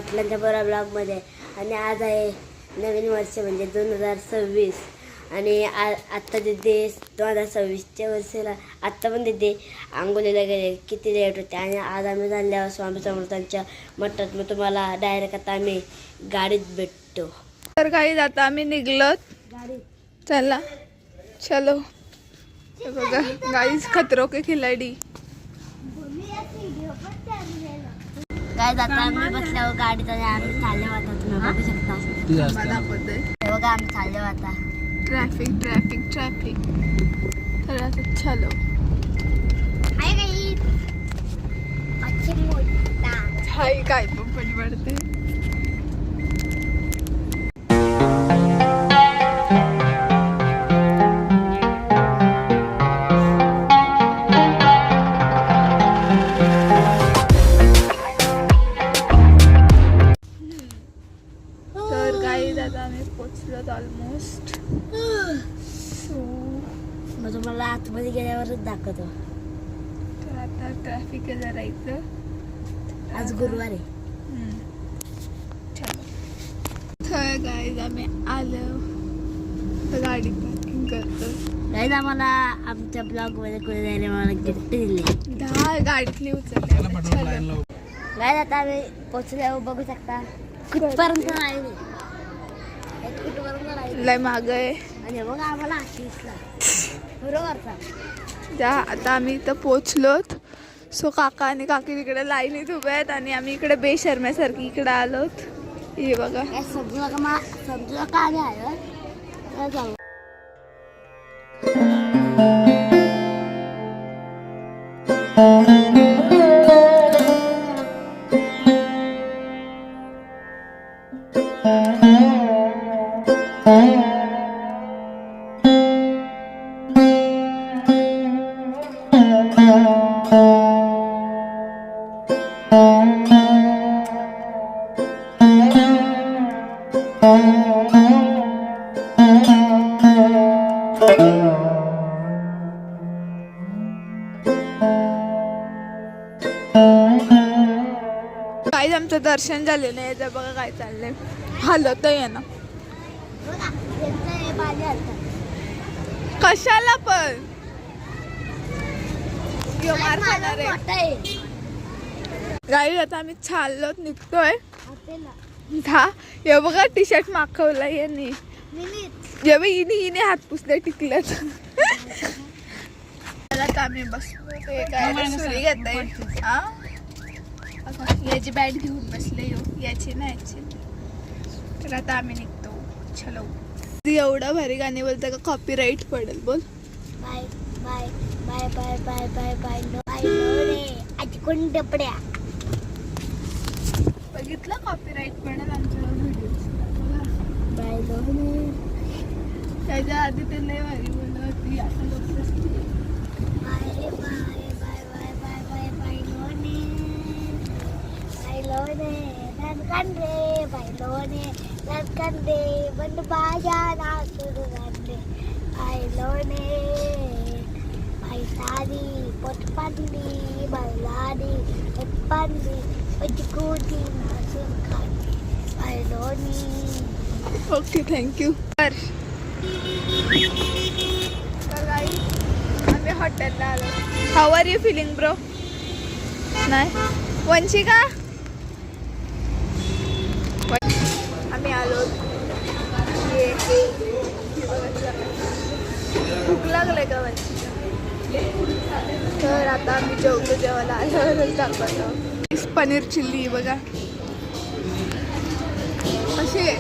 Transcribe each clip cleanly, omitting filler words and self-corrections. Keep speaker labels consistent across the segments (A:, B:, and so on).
A: पाटलांच्या बरा ब्लॉगमध्ये. आणि आज आहे नवीन वर्ष म्हणजे 2026 आणि आत्ता दिदे 2026च्या वर्षाला आत्ता पण दिदे आंघोळीला गेले. किती लेट होते आणि आज आम्ही झाल्यावर स्वामी समर्थांच्या मठात. मग तुम्हाला डायरेक्ट आता आम्ही गाडीत भेटतो.
B: तर काही आता आम्ही निघलोत
A: गाडीत
B: चला चलो. हे बघा गाईज खतरो के खिलाडी.
A: काय जाता आम्ही बसल्यावर गाडीत आणि आम्ही चालले होता. तुम्ही बघू शकता. हे बघा आम्ही चालले होता.
B: Traffic traffic traffic. तर आता चलो. हाय काय पण पडते. ऑलमोस्ट
A: मग तुम्हाला आतमध्ये गेल्यावरच दाखवतो.
B: तर आता ट्रॅफिक आहे जरा इथं.
A: आज गुरुवार आहे.
B: चलो. तर गाईज आम्ही आलो तर गाडी पार्किंग करतो.
A: गाईज आम्हाला आमच्या ब्लॉग मध्ये कोणी जायला मला गिफ्ट दिले.
B: 10 गाडीतली उचलले.
A: गाईज आता आम्ही पोचल्यावर बघू शकता कुठपर्यंत राहिले.
B: लय माग आहे
A: आणि बघा आम्हाला बरोबरचा.
B: त्या आता आम्ही इथं पोचलोत. सो काका आणि काकी तिकडे लाईनीत उभे आहेत आणि आम्ही इकडे बेशर्म्यासारखी इकडे आलोत. हे बघा
A: समजू नका आम्ही आलो जाऊ.
B: काहीच आमचं दर्शन झालेलं आहे. तर बघा काय चाललंय. हलत आहे ना कशाला पण गाई. आता आम्ही चाललोत निघतोय. हे बघा टी शर्ट मागवला यांनी. हिने हात पुसले टिकल्यात. आता आम्ही बसलो. याची बॅट घेऊन बसले याची ना याची. तर आता आम्ही निघतो. चलो. एवढं भारी गाणी बोलतं का कॉपीराईट पडेल. बोल
A: bye bye bye bye bye bye bye bye आज कोण डपड्या
B: बघितलं कॉपीराईट पडेल आमच्या व्हिडिओ.
A: बाय लोणे.
B: त्याच्या आधी ते लय भारी बोलत होती. आता लोक
A: बाय bye bye bye bye bye बाय लोणे बाय लोणे धनकन रे बाय लोणे धनकन रे बंद बाजा ना सुरू रे बाय लोणे बाय साडी पोटपांडी बाय लाडी पोटपांडी पचकुटी नासून खाडी बाय लोणे.
B: Okay thank you. तर आम्ही हॉटेलला आलो. How are you feeling bro. नाही वंशिका आम्ही आलो. भूक लागले का वंशिका. तर आता आम्ही जेवतो. जेवायला आल्यावरच दाखवतो. पनीर चिल्ली बघा कशी आहे.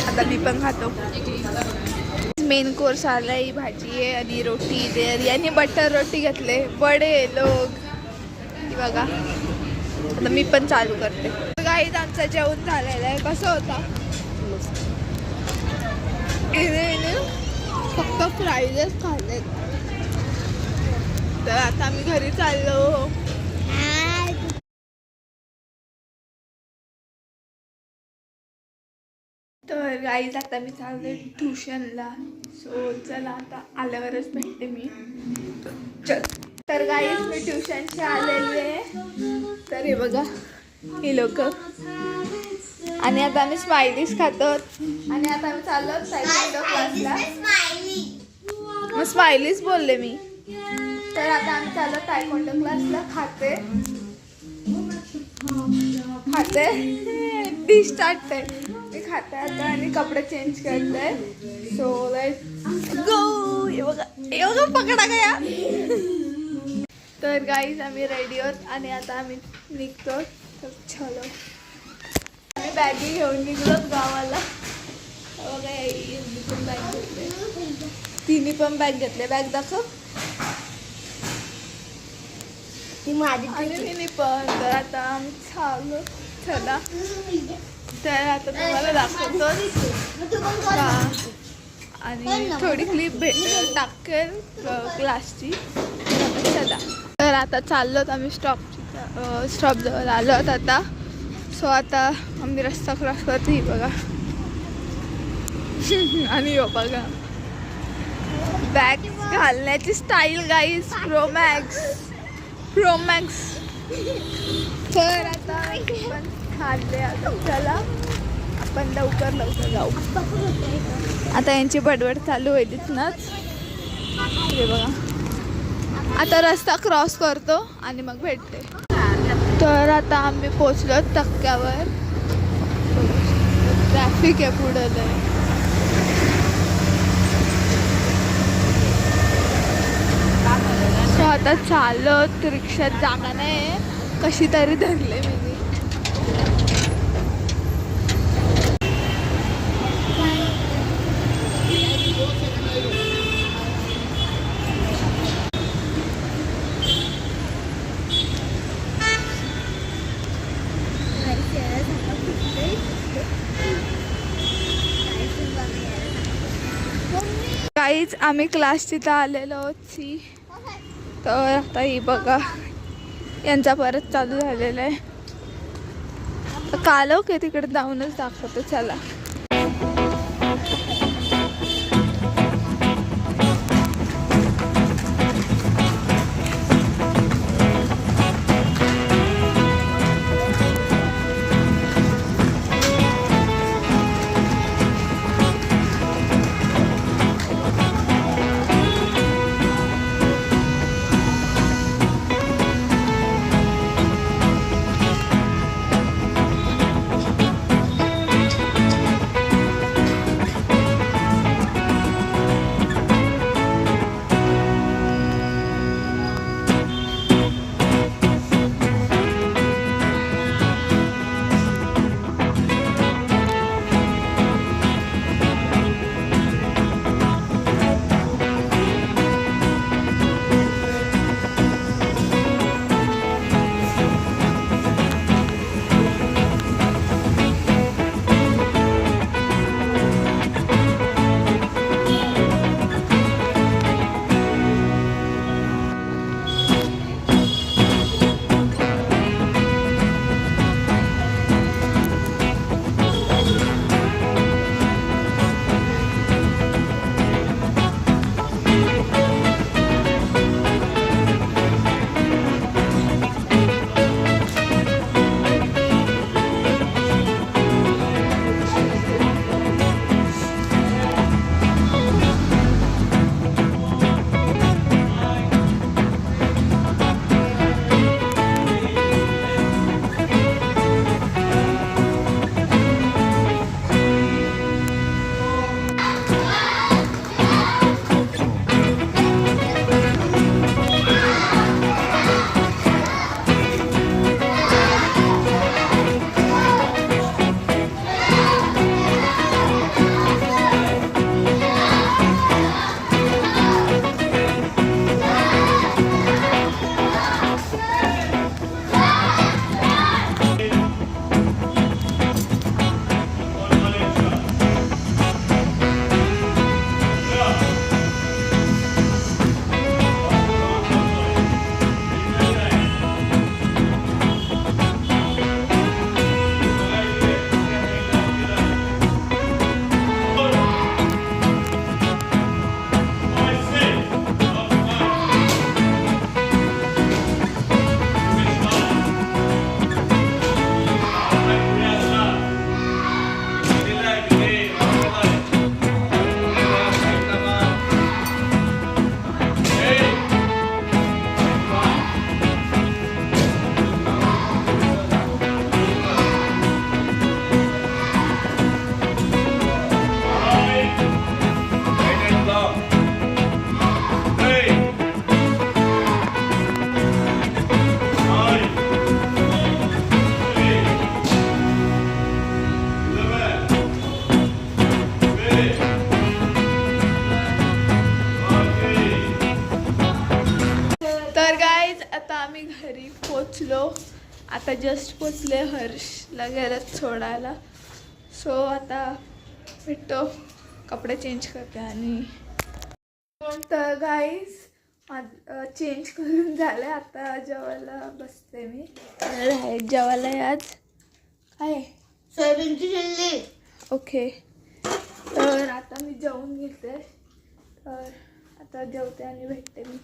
B: आता मी पण खातो. मेन कोर्स आला. ही भाजी आहे आणि रोटी दे. यांनी बटर रोटी घेतले. बडे लोक बघा. आता मी पण चालू करते. गाईज आमचं जेवण झालेलं आहे. कसं होता. फक्त फ्राईजच खाल्लेत. तर आता आम्ही घरी चाललो. तर गाईज आता मी चालले ट्युशनला. सो चला आता आल्यावरच भेटते मी. चल. तर गाईज मी ट्युशनची आलेली आहे. तर हे बघा ही लोक. आणि आता आम्ही स्माइलीज खातो आणि आता आम्ही चाललो तायक्वांडो क्लासला. मग स्माइलीज बोलले मी. तर आता आम्ही चाललो तायक्वांडो क्लासला. खाते डिश टाकते मी. खाते आता आणि कपडे चेंज करते. So let's go. हे बघा पकडा गया. तर गाईज आम्ही रेडी आहोत आणि आता आम्ही निघतो. तर चलो आम्ही बॅगी घेऊन निघलो गावाला. बघा यांनी पण बॅग घेतले. तिने पण बॅग घेतले. बॅग दाखव.
A: ती माझी
B: आणि मी पण. तर आता आम्ही चाललो. चला तर आता तुम्हाला दाखवतो आणि थोडी क्लिप टाकेल क्लासची. चला तर आता चाललो आम्ही स्टॉपजवळ आलो आहोत आता. सो आता आम्ही रस्ता क्रॉस करतो. ही बघा आणि हो बघा बॅग घालण्याची स्टाईल गाईज. Pro max. तर आता पण खाल्ले. आता चला आपण लवकर जाऊ. आता यांची बडबड चालू होईल इथनंच. हे बघा आता रस्ता क्रॉस करतो आणि मग भेटते. तर आता आम्ही पोचलो टक्क्यावर. ट्रॅफिक आहे पुढं लय. सो आता चालत रिक्षात जागा नाही. कशी तरी धरले मी. काहीच आम्ही क्लास तिथं आलेलो आहोत. तर आता ही बघा यांचा परत चालू झालेला आहे. कालो की तिकडे जाऊनच दाखवतो. चला आता जस्ट पोचले, हर्षला गेलं सोडायला. सो आता भेटतो, कपडे चेंज करते. आणि तर गाईज चेंज करून झालं, आता जेवायला बसते मी. जेवायला आज काय
A: सोयाबीनची चिल्ली.
B: ओके, तर आता मी जेवून घेते. तर आता जेवते आणि भेटते मी.